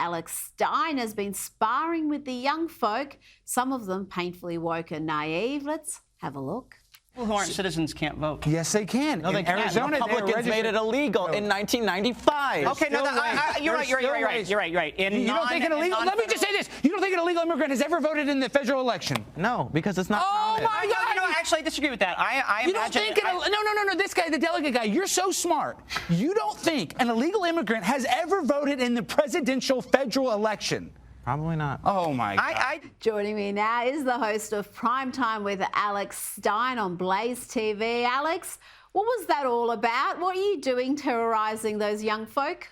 Alex Stein has been sparring with the young folk, some of them painfully woke and naive. Let's have a look. People who aren't citizens can't vote. Yes, they can. No, they in can't. Arizona, Republicans made it illegal in 1995. Okay, no, you're right. You're right. You don't think an illegal? Let me just say this: you don't think an illegal immigrant has ever voted in the federal election? No, because it's not. Oh counted. my God! No, actually, I disagree with that. I You don't imagine. think no. This guy, the delegate guy, you're so smart. You don't think an illegal immigrant has ever voted in the presidential federal election? Probably not. Oh my God! Joining me now is the host of Primetime with Alex Stein on Blaze TV. Alex, what was that all about? What are you doing terrorizing those young folk?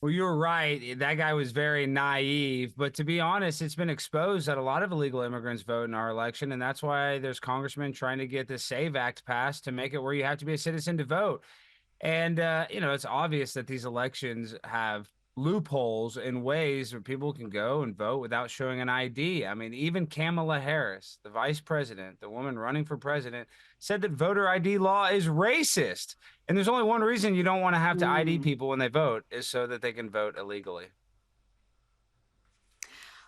Well, you're right. That guy was very naive. But to be honest, it's been exposed that a lot of illegal immigrants vote in our election. And that's why there's congressmen trying to get the SAVE Act passed to make it where you have to be a citizen to vote. And, it's obvious that these elections have loopholes in ways where people can go and vote without showing an ID. I mean, even Kamala Harris, the vice president, the woman running for president, said that voter ID law is racist. And there's only one reason you don't want to have to ID people when they vote is so that they can vote illegally.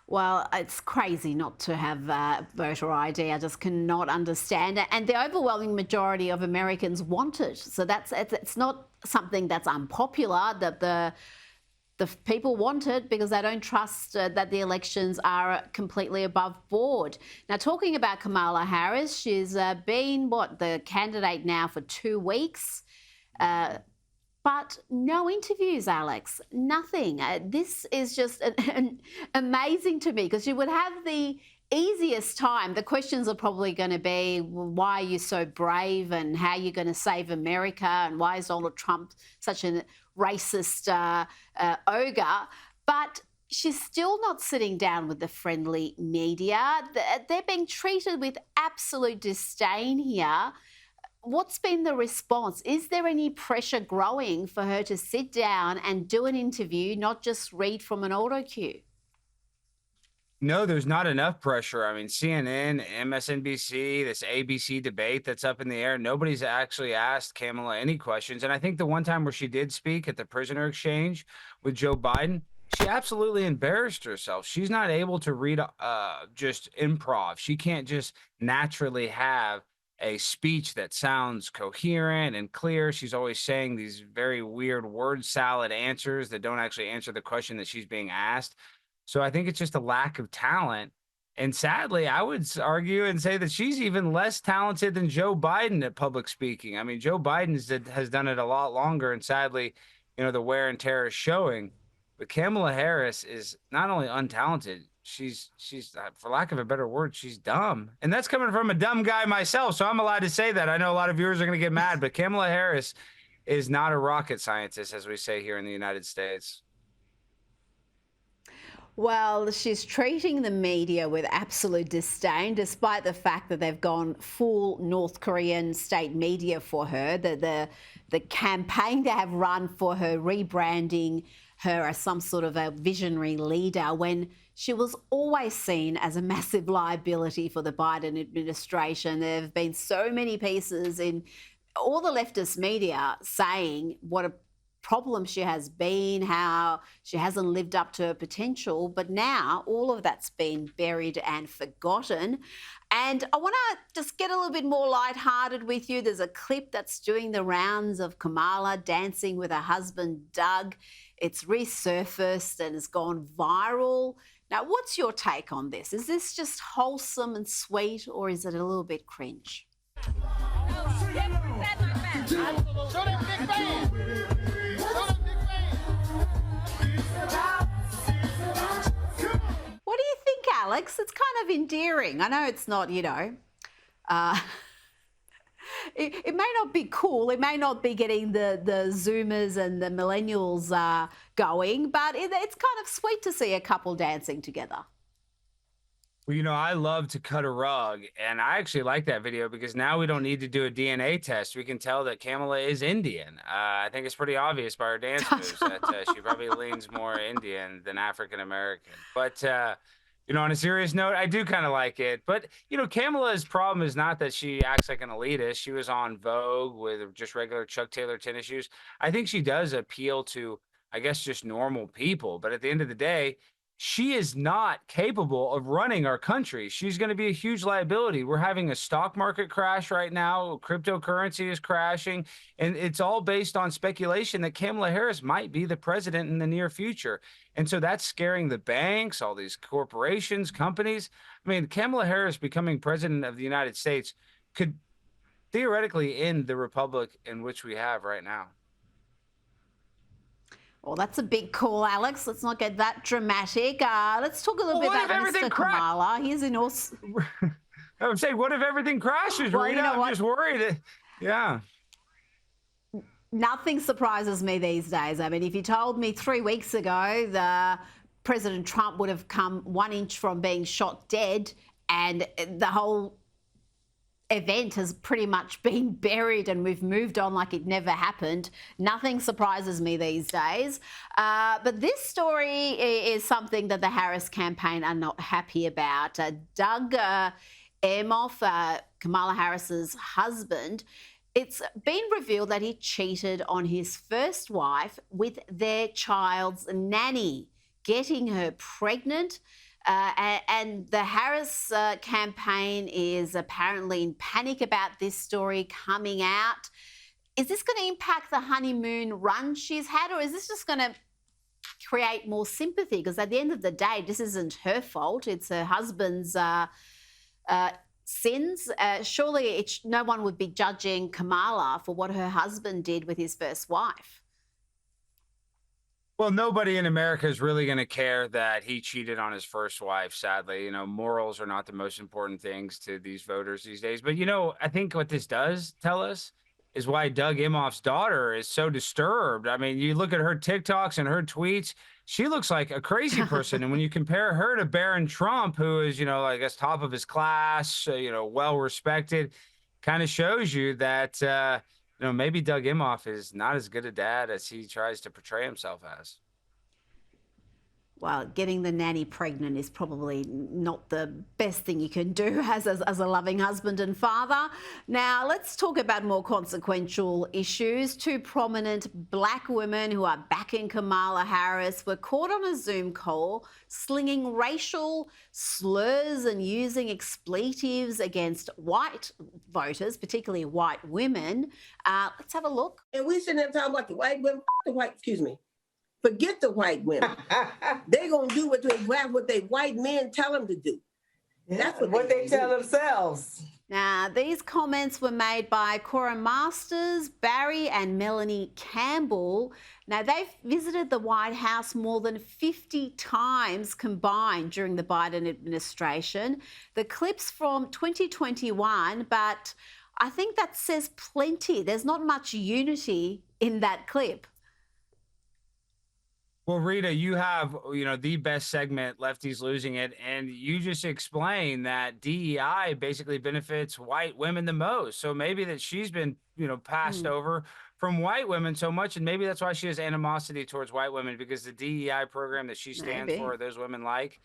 Well, it's crazy not to have voter ID. I just cannot understand it. And the overwhelming majority of Americans want it. So it's not something that's unpopular, that the people want it because they don't trust that the elections are completely above board. Now, talking about Kamala Harris, she's been, the candidate now for 2 weeks, but no interviews, Alex, nothing. This is just amazing to me because you would have the easiest time. The questions are probably going to be, well, why are you so brave and how are you going to save America and why is Donald Trump such a racist ogre? But she's still not sitting down with the friendly media. They're being treated with absolute disdain here. What's been the response? Is there any pressure growing for her to sit down and do an interview, not just read from an auto cue? No, there's not enough pressure. I mean, CNN, MSNBC, this ABC debate that's up in the air, nobody's actually asked Kamala any questions. And I think the one time where she did speak at the prisoner exchange with Joe Biden, she absolutely embarrassed herself. She's not able to read just improv. She can't just naturally have a speech that sounds coherent and clear. She's always saying these very weird word salad answers that don't actually answer the question that she's being asked. So I think it's just a lack of talent. And sadly, I would argue and say that she's even less talented than Joe Biden at public speaking. I mean, Joe Biden has done it a lot longer. And sadly, the wear and tear is showing. But Kamala Harris is not only untalented, she's for lack of a better word, she's dumb. And that's coming from a dumb guy myself. So I'm allowed to say that. I know a lot of viewers are going to get mad, but Kamala Harris is not a rocket scientist, as we say here in the United States. Well, she's treating the media with absolute disdain, despite the fact that they've gone full North Korean state media for her. The campaign they have run for her, rebranding her as some sort of a visionary leader, when she was always seen as a massive liability for the Biden administration. There have been so many pieces in all the leftist media saying what a problem she has been, how she hasn't lived up to her potential. But now all of that's been buried and forgotten. And I want to just get a little bit more lighthearted with you. There's a clip that's doing the rounds of Kamala dancing with her husband, Doug. It's resurfaced and has gone viral. Now, what's your take on this? Is this just wholesome and sweet, or is it a little bit cringe? What do you think, Alex? It's kind of endearing. I know it's not, it may not be cool. It may not be getting the Zoomers and the millennials going, but it's kind of sweet to see a couple dancing together. Well, I love to cut a rug, and I actually like that video because now we don't need to do a DNA test. We can tell that Kamala is Indian. I think it's pretty obvious by her dance moves that she probably leans more Indian than African-American. But, on a serious note, I do kind of like it. But, Kamala's problem is not that she acts like an elitist. She was on Vogue with just regular Chuck Taylor tennis shoes. I think she does appeal to I guess, just normal people. But at the end of the day, she is not capable of running our country. She's going to be a huge liability. We're having a stock market crash right now. Cryptocurrency is crashing. And it's all based on speculation that Kamala Harris might be the president in the near future. And so that's scaring the banks, all these corporations, companies. I mean, Kamala Harris becoming president of the United States could theoretically end the republic in which we have right now. Well, that's a big call, Alex. Let's not get that dramatic. Let's talk a little bit about Mr. Kamala. He's in all... I would say, what if everything crashes, Well, Rita? you know I'm what? just worried. Yeah. Nothing surprises me these days. I mean, if you told me 3 weeks ago the President Trump would have come 1 inch from being shot dead and the whole event has pretty much been buried and we've moved on like it never happened, nothing surprises me these days. But this story is something that the Harris campaign are not happy about. Doug Emhoff, Kamala Harris's husband, it's been revealed that he cheated on his first wife with their child's nanny, getting her pregnant. And the Harris campaign is apparently in panic about this story coming out. Is this going to impact the honeymoon run she's had, or is this just going to create more sympathy? Because at the end of the day, this isn't her fault. It's her husband's sins. Surely no one would be judging Kamala for what her husband did with his first wife. Well, nobody in America is really going to care that he cheated on his first wife, sadly. You know, morals are not the most important things to these voters these days. But, you know, I think what this does tell us is why Doug Emhoff's daughter is so disturbed. I mean, you look at her TikToks and her tweets, she looks like a crazy person. And when you compare her to Barron Trump, who is, you know, I guess top of his class, you know, well-respected, kind of shows you that, you know, maybe Doug Emhoff is not as good a dad as he tries to portray himself as. Well, getting the nanny pregnant is probably not the best thing you can do as a loving husband and father. Now, let's talk about more consequential issues. 2 prominent black women who are backing Kamala Harris were caught on a Zoom call slinging racial slurs and using expletives against white voters, particularly white women. Let's have a look. And we sitting there talking about the white women, forget the white women. They're going to do what they white men tell them to do. That's what they tell themselves. Now, these comments were made by Cora Masters, Barry and Melanie Campbell. Now, they've visited the White House more than 50 times combined during the Biden administration. The clip's from 2021, but I think that says plenty. There's not much unity in that clip. Well, Rita, you have, you know, the best segment, Lefties Losing It, and you just explained that DEI basically benefits white women the most. So maybe that she's been, you know, passed over from white women so much, and maybe that's why she has animosity towards white women, because the DEI program that she stands for, those women like,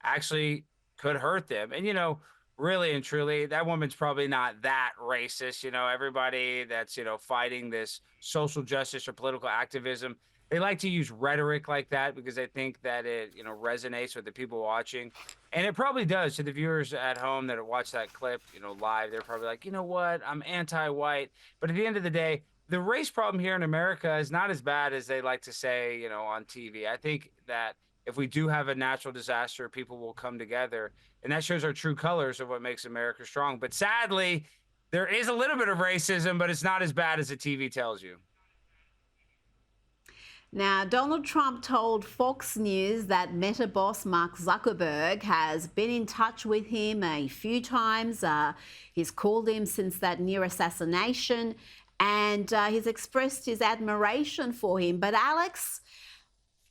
actually could hurt them. And, you know, really and truly, that woman's probably not that racist. You know, everybody that's, you know, fighting this social justice or political activism, they like to use rhetoric like that because they think that it, you know, resonates with the people watching. And it probably does to the viewers at home that watch that clip, you know, live. They're probably like, you know what, I'm anti-white. But at the end of the day, the race problem here in America is not as bad as they like to say, you know, on TV. I think that if we do have a natural disaster, people will come together. And that shows our true colors of what makes America strong. But sadly, there is a little bit of racism, but it's not as bad as the TV tells you. Now, Donald Trump told Fox News that Meta boss Mark Zuckerberg has been in touch with him a few times. He's called him since that near assassination, and he's expressed his admiration for him. But Alex,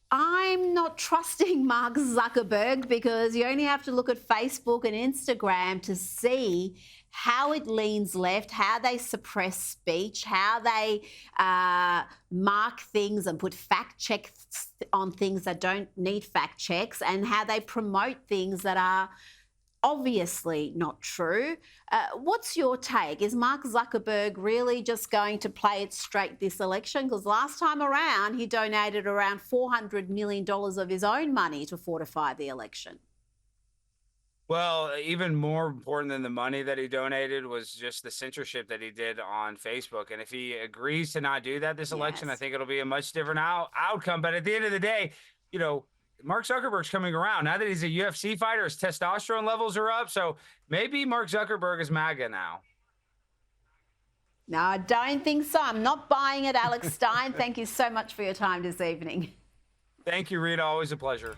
I'm not trusting Mark Zuckerberg, because you only have to look at Facebook and Instagram to see how it leans left, how they suppress speech, how they mark things and put fact checks on things that don't need fact checks, and how they promote things that are obviously not true. What's your take? Is Mark Zuckerberg really just going to play it straight this election? Because last time around, he donated around $400 million of his own money to fortify the election. Well, even more important than the money that he donated was just the censorship that he did on Facebook. And if he agrees to not do that this election, I think it'll be a much different outcome. But at the end of the day, you know, Mark Zuckerberg's coming around. Now that he's a UFC fighter, his testosterone levels are up. So maybe Mark Zuckerberg is MAGA now. No, I don't think so. I'm not buying it, Alex Stein. Thank you so much for your time this evening. Thank you, Rita. Always a pleasure.